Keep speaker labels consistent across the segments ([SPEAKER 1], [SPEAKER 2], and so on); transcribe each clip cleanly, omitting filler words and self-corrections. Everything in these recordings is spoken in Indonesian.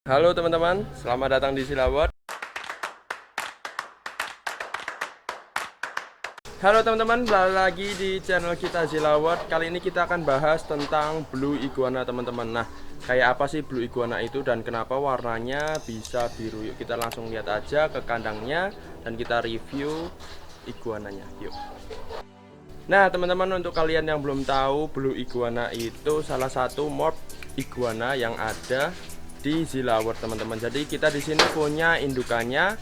[SPEAKER 1] Halo teman-teman, selamat datang di Silawat. Halo teman-teman, balik lagi di channel kita Silawat. Kali ini kita akan bahas tentang blue iguana teman-teman. Nah, kayak apa sih blue iguana itu dan kenapa warnanya bisa biru? Yuk kita langsung lihat aja ke kandangnya dan kita review iguananya. Yuk. Nah teman-teman, untuk kalian yang belum tahu, blue iguana itu salah satu morph iguana yang ada di Zilawat teman-teman. Jadi kita di sini punya indukannya.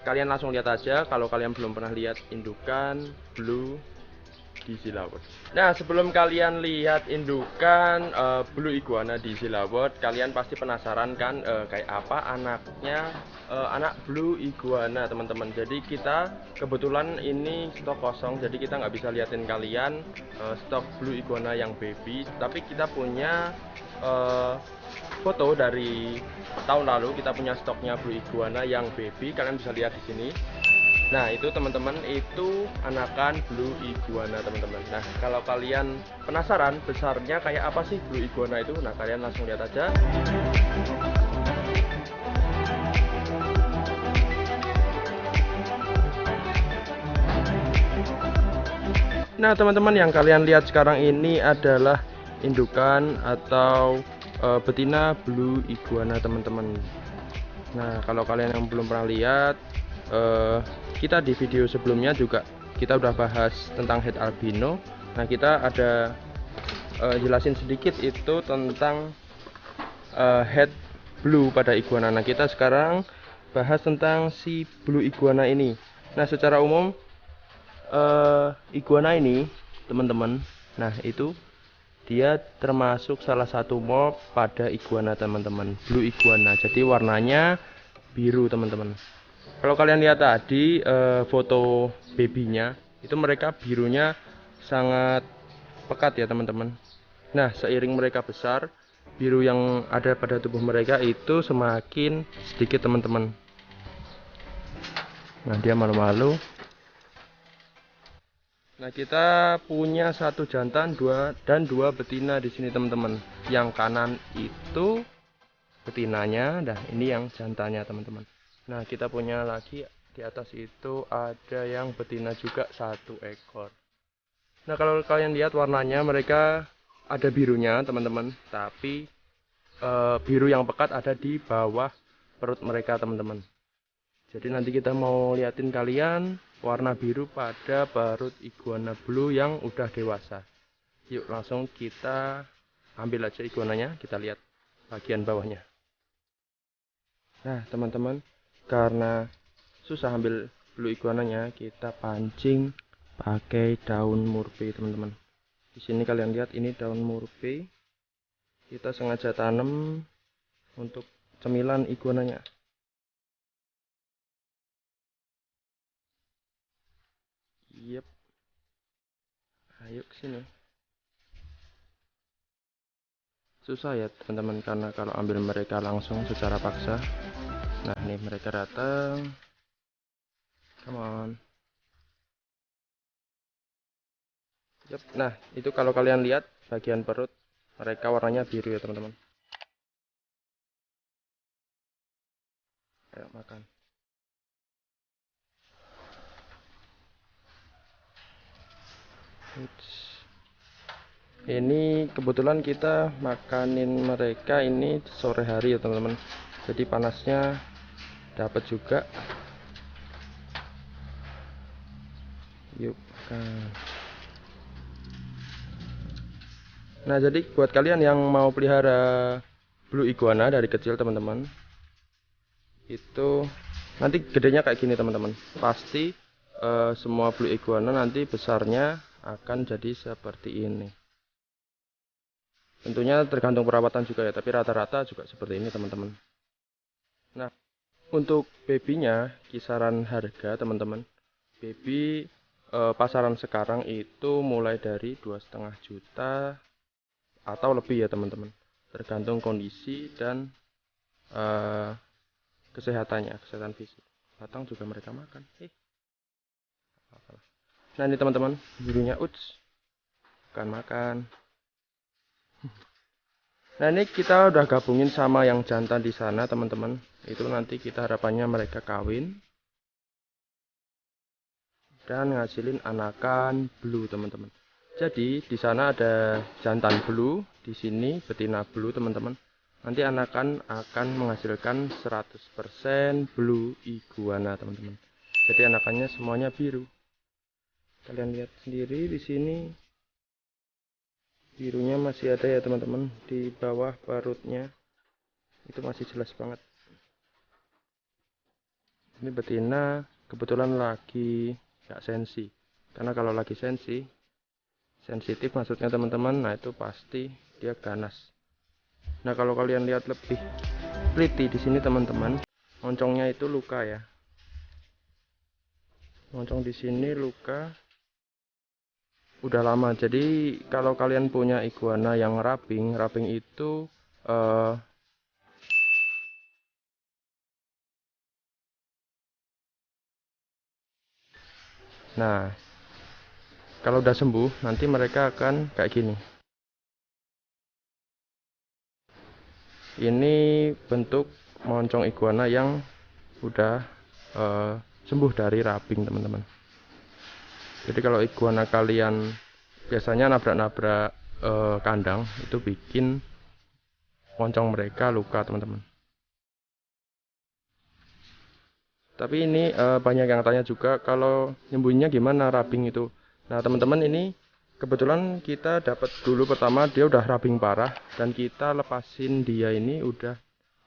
[SPEAKER 1] Kalian langsung lihat aja kalau kalian belum pernah lihat indukan blue di Zilawat. Nah sebelum kalian lihat indukan blue iguana di Zilawat, kalian pasti penasaran kan kayak apa anaknya, anak blue iguana teman-teman. Jadi kita kebetulan ini stok kosong, jadi kita nggak bisa liatin kalian stok blue iguana yang baby, tapi kita punya foto dari tahun lalu. Kita punya stoknya blue iguana yang baby, kalian bisa lihat di sini. Nah itu teman-teman, itu anakan blue iguana teman-teman. Nah kalau kalian penasaran besarnya kayak apa sih blue iguana itu, nah kalian langsung lihat aja. Nah teman-teman, yang kalian lihat sekarang ini adalah indukan atau betina blue iguana teman-teman. Nah kalau kalian yang belum pernah lihat, kita di video sebelumnya juga kita udah bahas tentang head albino. Nah kita ada jelasin sedikit itu tentang head blue pada iguana. Nah kita sekarang bahas tentang si blue iguana ini. Nah secara umum iguana ini teman-teman, nah itu dia termasuk salah satu morph pada iguana teman-teman, blue iguana. Jadi warnanya biru teman-teman. Kalau kalian lihat tadi foto babynya, itu mereka birunya sangat pekat ya teman-teman. Nah seiring mereka besar, biru yang ada pada tubuh mereka itu semakin sedikit teman-teman. Nah dia malu-malu. Nah kita punya satu jantan dan dua betina di sini teman-teman. Yang kanan itu betinanya, nah ini yang jantannya teman-teman. Nah kita punya lagi di atas itu ada yang betina juga satu ekor. Nah kalau kalian lihat warnanya mereka ada birunya teman-teman, tapi biru yang pekat ada di bawah perut mereka teman-teman. Jadi nanti kita mau liatin kalian warna biru pada perut iguana blue yang udah dewasa. Yuk langsung kita ambil aja iguananya, kita lihat bagian bawahnya. Nah teman-teman, karena susah ambil blue iguananya, kita pancing pakai daun murphy teman-teman. Di sini kalian lihat ini daun murphy. Kita sengaja tanam untuk cemilan iguananya. Yep, ayo kesini. Susah ya teman-teman, karena kalau ambil mereka langsung secara paksa. Nah nih mereka datang, come on. Yep. Nah itu kalau kalian lihat bagian perut mereka warnanya biru ya teman-teman. Ayo makan. Uts. Ini kebetulan kita makanin mereka ini sore hari ya teman-teman, jadi panasnya dapat juga. Yuk makan. Nah jadi buat kalian yang mau pelihara blue iguana dari kecil teman-teman, itu nanti gedenya kayak gini teman-teman. Pasti semua blue iguana nanti besarnya akan jadi seperti ini. Tentunya tergantung perawatan juga ya, tapi rata-rata juga seperti ini teman-teman. Nah untuk babynya kisaran harga teman-teman, baby pasaran sekarang itu mulai dari 2,5 juta atau lebih ya teman-teman, tergantung kondisi dan kesehatannya, kesehatan fisik. Batang juga mereka makan. Nah ini teman-teman, birunya uts, bukan makan. Nah, ini kita udah gabungin sama yang jantan di sana, teman-teman. Itu nanti kita harapannya mereka kawin dan ngasilin anakan blue, teman-teman. Jadi di sana ada jantan blue, di sini betina blue, teman-teman. Nanti anakan akan menghasilkan 100% blue iguana, teman-teman. Jadi anakannya semuanya biru. Kalian lihat sendiri di sini birunya masih ada ya, teman-teman. Di bawah perutnya itu masih jelas banget. Ini betina kebetulan lagi gak sensi. Karena kalau lagi sensitif maksudnya, teman-teman, nah itu pasti dia ganas. Nah, kalau kalian lihat lebih teliti di sini, teman-teman, moncongnya itu luka ya. Moncong di sini luka udah lama. Jadi kalau kalian punya iguana yang raping itu nah, kalau udah sembuh nanti mereka akan kayak gini. Ini bentuk moncong iguana yang udah sembuh dari raping, teman-teman. Jadi kalau iguana kalian biasanya nabrak-nabrak kandang, itu bikin moncong mereka luka, teman-teman. Tapi ini banyak yang tanya juga kalau nyembuhinnya gimana raping itu. Nah, teman-teman, ini kebetulan kita dapat dulu pertama dia udah raping parah dan kita lepasin dia ini udah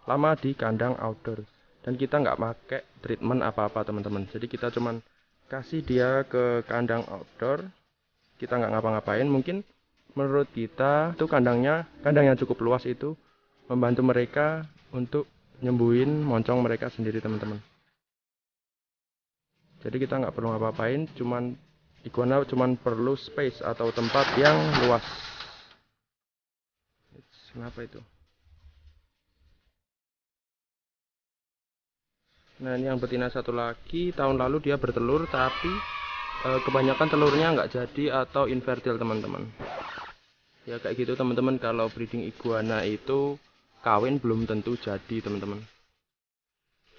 [SPEAKER 1] lama di kandang outdoor dan kita nggak pakai treatment apa-apa, teman-teman. Jadi kita cuman kasih dia ke kandang outdoor, kita nggak ngapa-ngapain. Mungkin menurut kita itu kandang yang cukup luas itu membantu mereka untuk nyembuhin moncong mereka sendiri, teman-teman. Jadi kita nggak perlu ngapa-ngapain, iguana cuman perlu space atau tempat yang luas. Kenapa itu? Nah, ini yang betina satu lagi, tahun lalu dia bertelur tapi kebanyakan telurnya nggak jadi atau infertil, teman-teman. Ya kayak gitu, teman-teman. Kalau breeding iguana itu kawin belum tentu jadi, teman-teman.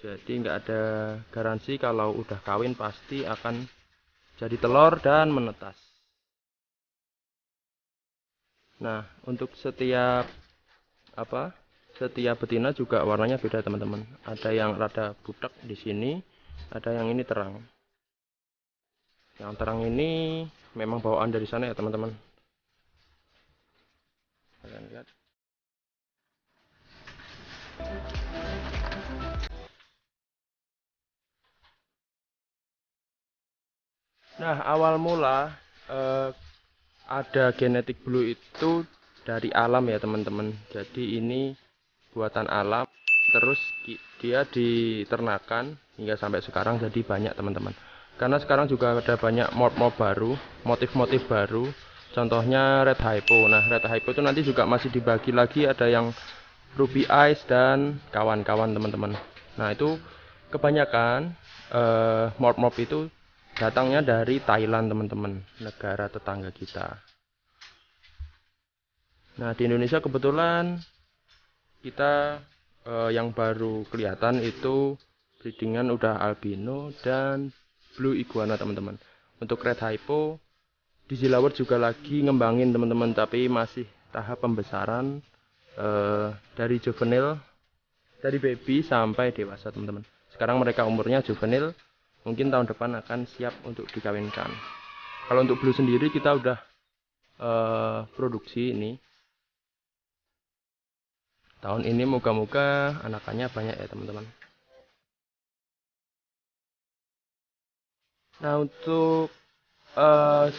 [SPEAKER 1] Jadi nggak ada garansi kalau udah kawin pasti akan jadi telur dan menetas. Nah, untuk setiap betina juga warnanya beda, teman-teman. Ada yang rada butek di sini, ada yang ini terang. Yang terang ini memang bawaan dari sana ya, teman-teman. Kalian lihat. Nah, awal mula ada genetik blue itu dari alam ya, teman-teman. Jadi ini buatan alam, terus dia diternakan hingga sampai sekarang jadi banyak, teman-teman. Karena sekarang juga ada banyak motif-motif baru. Contohnya red hypo. Nah, red hypo itu nanti juga masih dibagi lagi, ada yang ruby eyes dan kawan-kawan, teman-teman. Nah, itu kebanyakan morph itu datangnya dari Thailand, teman-teman, negara tetangga kita. Nah, di Indonesia kebetulan kita yang baru kelihatan itu breedingan udah albino dan blue iguana, teman-teman. Untuk red hypo di Zilaward juga lagi ngembangin, teman-teman, tapi masih tahap pembesaran dari juvenil, dari baby sampai dewasa, teman-teman. Sekarang mereka umurnya juvenil, mungkin tahun depan akan siap untuk dikawinkan. Kalau untuk blue sendiri kita udah produksi ini. Tahun ini moga-moga anakannya banyak ya, teman-teman. Nah, untuk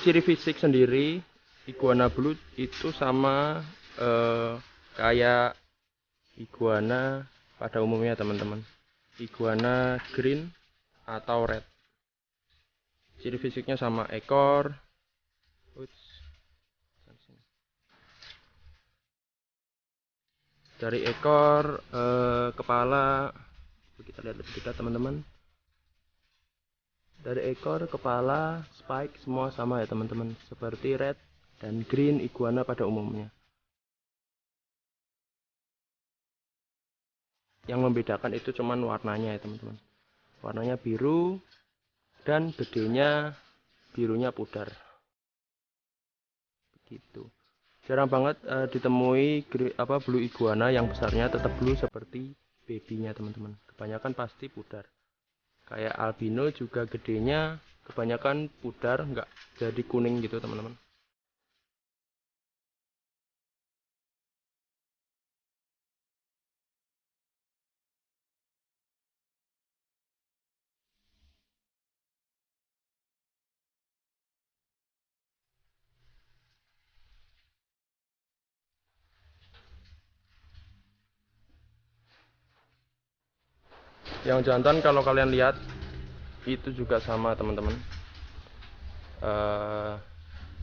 [SPEAKER 1] ciri fisik sendiri iguana blue itu sama kayak iguana pada umumnya, teman-teman. Iguana green atau red. Ciri fisiknya sama, ekor. Dari ekor, kepala, kita lihat lebih dekat, teman-teman. Dari ekor, kepala, spike semua sama ya, teman-teman. Seperti red dan green iguana pada umumnya. Yang membedakan itu cuman warnanya ya teman-teman. Warnanya biru dan gedenya birunya pudar. Begitu. Jarang banget ditemui blue iguana yang besarnya tetap blue seperti babynya teman-teman. Kebanyakan pasti pudar. Kayak albino juga gedenya kebanyakan pudar, nggak jadi kuning gitu teman-teman. Yang jantan kalau kalian lihat itu juga sama teman-teman.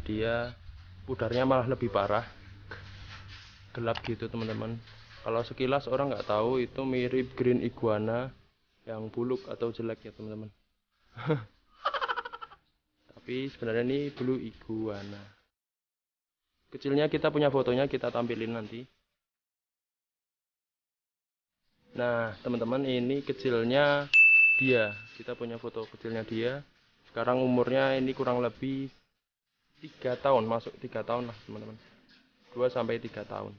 [SPEAKER 1] Dia pudarnya malah lebih parah, gelap gitu teman-teman. Kalau sekilas orang nggak tahu itu mirip green iguana yang buluk atau jelek ya teman-teman. Tapi sebenarnya ini blue iguana. Kecilnya kita punya fotonya, kita tampilin nanti. Nah teman-teman, ini kecilnya dia, kita punya foto kecilnya dia. Sekarang umurnya ini kurang lebih 3 tahun, masuk 3 tahun lah teman-teman, 2-3 tahun.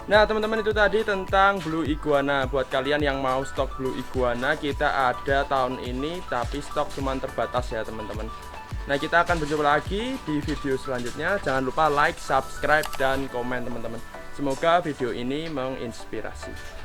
[SPEAKER 1] Nah teman-teman, itu tadi tentang blue iguana. Buat kalian yang mau stok blue iguana, kita ada tahun ini, tapi stok cuma terbatas ya teman-teman. Nah kita akan berjumpa lagi di video selanjutnya. Jangan lupa like, subscribe, dan komen teman-teman. Semoga video ini menginspirasi.